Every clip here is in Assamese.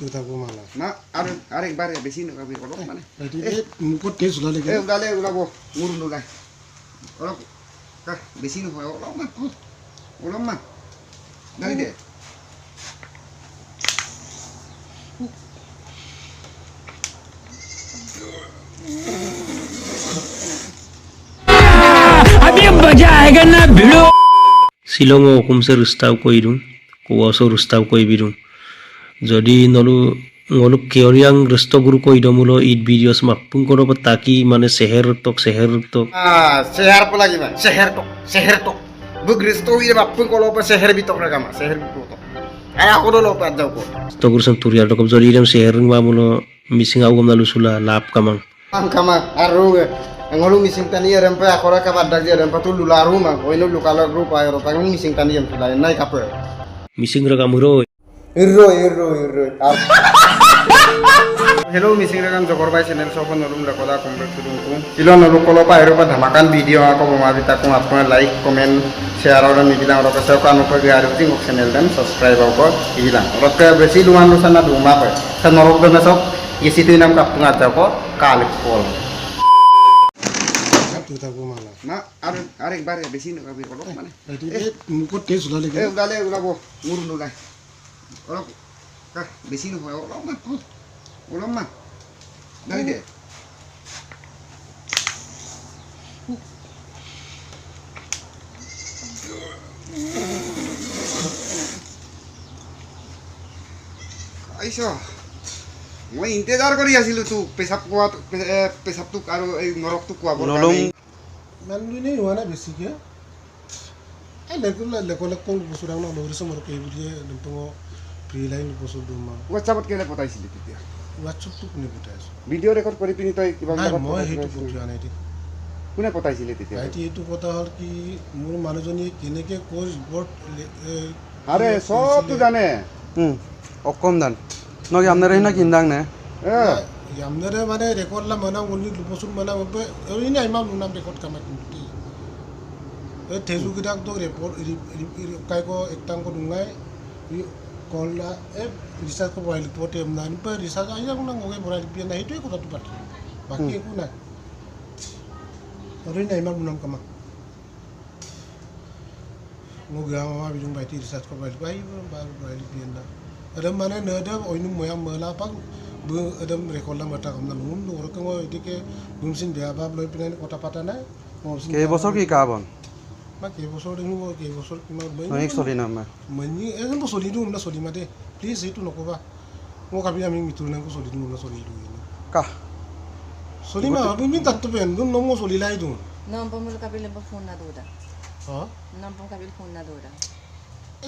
তুই থাকবো মালা না আৰ একবাৰ বেশি নকাবি অলপ মানে মুখত তেজ ওলালে ওলালে ওলাব মোৰ নোলায় অলপ বেছি নহয় অলপমান নাই দে अभी मजा आएगा ना भिड़ो शिलंग অসমছে ৰুস্তাও কৈ দিওঁ কোৱাছৰ ৰুস্তাও কৈ দিওঁ যদি নলো ngolu keoriang resto guru ko idomulo id videos makpung kono pataki mane seher tok seher pula gimana seher tok bugris to ide bapun kalau apa seher bitok ragama seher bitok ay ako dulu pat daw ko to guru sam turial tok jodi idam seher mamulo missing au gamna lusula lap kamang kama aru ngolu missing tani rempe akora ka badda je rempe tu lularu ma oino lukala group ayro tang missing tani em sudah nai kape missing ragamuro irro hello missing ragan jogor bai channel sopon norum rekoda complete kudung ku kilo noru kolo pa ero pa dhamakan video ako bumabita kung apna like comment share ora nibilang ora kasau kan ko gari ting channel dan subscribe ko ilang ora ka besi luan lusana duma pa sa norok dana sok isi tu nam kap ngaja ko kalik kol তুই থাকবো মালা না আর একবার বেশি নকাবি অলপ মানে মুখত তেজ ওলালে ওলালে ওলাব মোৰ নোলায় অলপ বেছি নহয় অলপমান নাই দে আইছ মই ইন্তেজাৰ কৰি আছিলো তোক পেচাবটোক আৰু এই নৰকটোক কোৱাবৰ কাৰণে মানুহ হোৱা নাই বেছিকে এই লেকলে কোন বস্তু ডাঙৰ লগৰিছে মোৰ কৈ বুলিয়ে নতুন ফ্ৰী লাইন বস্তু দুমা হোৱাটছআপত কেলে পঠাইছিলি তেতিয়া হোৱাটছআপটো কোনে পঠাইছে ভিডিঅ' ৰেকৰ্ড কৰি পিনি তই কিবা মই সেইটো পঠোৱা নাই কোনে পঠাইছিলে তেতিয়া ভাইটি এইটো কথা হ'ল কি মোৰ মানুহজনীয়ে কেনেকৈ ক'ৰ ৰিপৰ্ট আরে সবটো জানে অকম দান নগে আমনারে না কিন্দাং নে আমনারে মানে রেকর্ড লা মানা উনি লুপসুন মানা ওপে এরিনি আইমাম নুনাম রেকর্ড কামা কিনতি এ থেজু গিদাক তো report কাইকো একটাঙ্ক দুঙ্গাই কললা a research co boil পটে আমনান পে রিসার্চ আইয়া কোনা গগে বরাই পিয়া না হেতুই কথা পাতি বাকি একো নাই এরিনি আইমাম নুনাম কামা ngogya mama bijung baiti research ko bail bai bail pienda adam mana nada oinu moya mala pak bu adam rekola mata kamna num nor ko idike bumsin bia bab loi pinan kota pata na ke bosor ki kabon ma ke bosor dinu ke bosor ma bai no ek soli na ma mani en bo soli dum na soli mate please itu nokoba ngo kabi ami mitur na ko soli dum na soli du ka soli ma bu min tatto ben dum no mo soli lai dum Não vamos cabelo para phone na dura. ha Não vamos cabelo phone na dura.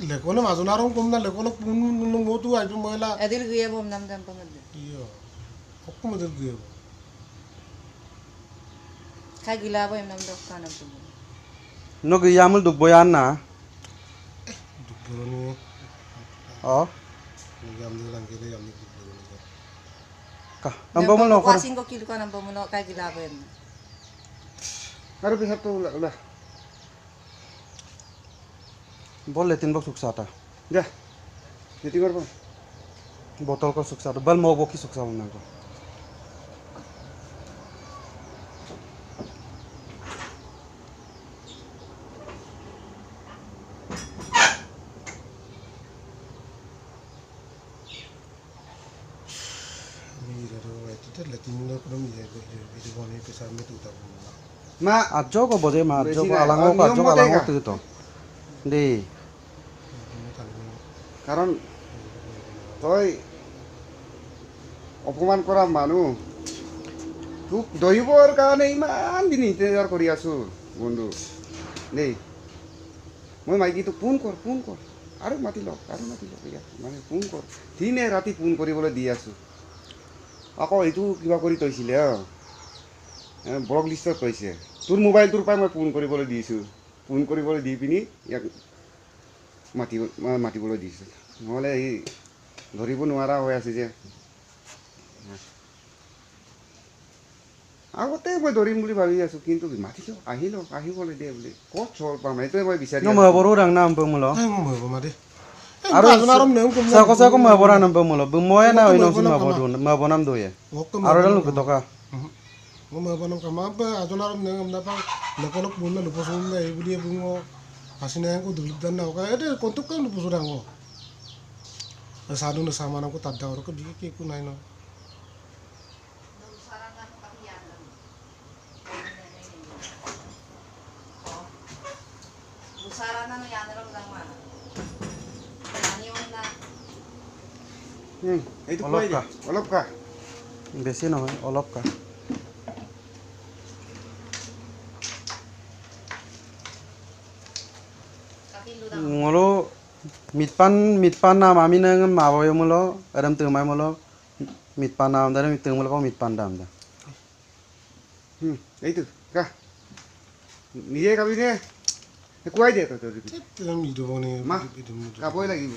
lekona mazunarom komna lekona pun no motu ai bu moila Adil gaya bom nam jam pamadle. iyo okko model gyo Kai gila bo nam dok kana tu. nog yamul duk boyan na duboroni o yam ni lang gele yam ni duboroni ka ambamul no ko Wasing ko kilo kana bo mo kai gila bo yam. আৰু পেচাবটো ওলা bol letin bok suksata যা যেতি করব botol ko suksata bal mo boki suksa na ko mira ro itu latino ko mi itu bone pesar me tu ta মা ajo ko boje ma ajo ko alango ko ajo alango tu to de কাৰণ তই অপমান কৰা মানুহ তোক দহিবৰ কাৰণে ইমান দিন ইন্তজাৰ কৰি আছো বন্ধু দেই মই মাইকি তোক ফোন কৰ আৰু মাতি লওক মানে ফোন কৰ দিনে ৰাতি ফোন কৰিবলৈ দি আছো আকৌ এইটো কিবা কৰি থৈছিলে ব্লক লিষ্টত কৈছে তোৰ মোবাইলটোৰ পৰাই মই ফোন কৰিবলৈ দিছোঁ ফোন কৰিবলৈ দি পিনি ইয়াক মাতিবলৈ দিছোঁ নহ'লে এই ধৰিব নোৱাৰা হৈ আছে যে আগতে মই ধৰিম বুলি ভাবি আছোঁ কিন্তু মাতি লওক আহিবলৈ দে বুলি ক'ত চল পাম সেইটোৱে মই বিচাৰি no ma boru rang na ambamulo mo ma de Aro ajonarom neum kum sa ko mabora nam pamulo. Bumoy na ino si mabodun. Mabonam doye. Aro dal nuko toka. mo mabonam kama ba ajonarom neum na pa lekolok bunna luposun na ibuli bungo asine ko duldan na ka ede kontuk kan luposurango sadu na samana ko tadda or ko dike ku nai no Busara na no yan lang lang man. Ani on na. এইটো কোৱাই দিয়া অলপ কা বেছি নহয় অলপ কা ngolo mitpan nam ami nang maboy mulo adam tumai mulo mitpan nam dare mitung mulo ko mitpan dam da এইটো কা নিজে খাবি নে কোৱাই দিয়া তই তেম ইদো বনে মা খাবই লাগিব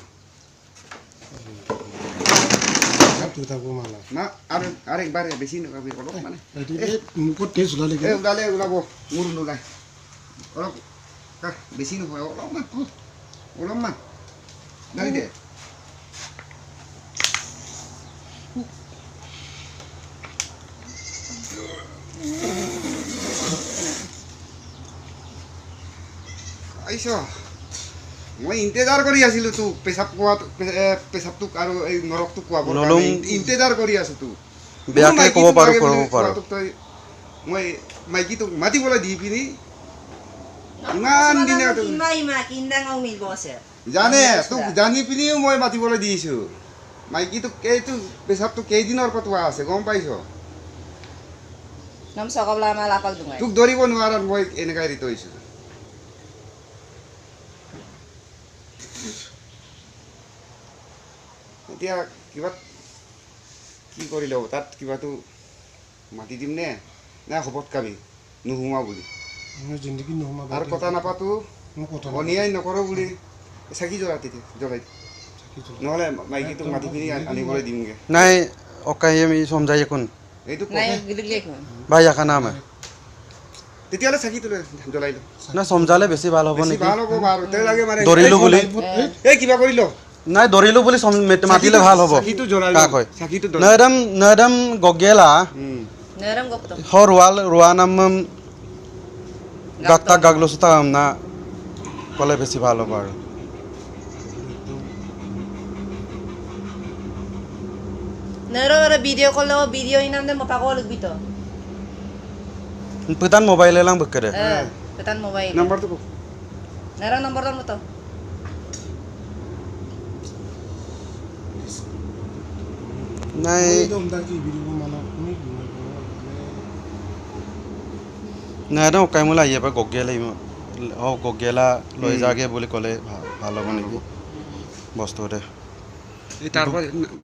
tu ta ko mala না আর আরেকবার বেশি নখাবি অলপ মানে এদিকে মুকো টেস্ট উলালে এ উলালে উলাব মুর নুলাই অলপ কা বেশি নহয় অলপমান অলপমান নাই দে আইছো মই ইন্তেজাৰ কৰি আছিলো তো পেছাবটোক আৰু এই নৰকটোক কোৱাবৰ কাৰণে ইন্তেজাৰ কৰি আছো তো বেয়াকে ক'ব পাৰো কৰিব পাৰো মই মাইকীটোক মাতিবলৈ দি পিনি ইমান দিনে Ima kindang ang mil bose. জানে তোক জানি পিনিও মই মাতিবলৈ দিছো মাইকীটোক এইটো পেছাবটো কেইদিনৰ পতোৱা আছে গম পাইছ Nam sa kabla malapag dungay. তোক ধৰিব নোৱাৰাত মই এনেকাই দি থৈছো এতিয়া কিবা কি কৰি ল'ব তাত কিবাটো মাতি দিম নে না হবত কাবি নুহুমা বুলি মই জিন্দগি নহমা আৰু কথা নাপাতো মই কথা অনিয়াই নকৰো বুলি চাকি জ্বলা তেতিয়া জ্বলাই নহ'লে মাইকীটোক মাতি পিনি আনিবলৈ দিমগে নাই ওকাই আমি সমঝাই কোন এইটো Nay giliglik mo. ভাইয়া কা নাম তেতিয়াহ'লে চাকিটো জ্বলাই ল না সমঝালে বেছি ভাল হ'ব বেছি নেকি ভাল হ'ব বাৰু তেওঁ লাগে মানে দৰিলো বুলি এই কিবা কৰি ল নাই দৰিলো বুলি মাতিলে ভাল হ'ব চাকিটো জ্বলাই ল কাক হয় চাকিটো নদম গগেলা Naram gopto. hor ruwa namam gakta gaglosuta amna kole বেশি ভালো পারে Naro video call lo video inam den mapakolog bito. putan mobile lang bekere Petan mobile. নাম্বাৰটো কওক Naro number mo to. নাই dom da ki biru mana ni নাই না ওকাই মোলা ইয়ে পা গগেলা গগেলা লৈ যাগে বুলি ক'লে ভাল হ'ব নেকি বস্তুতে এই তাৰপৰা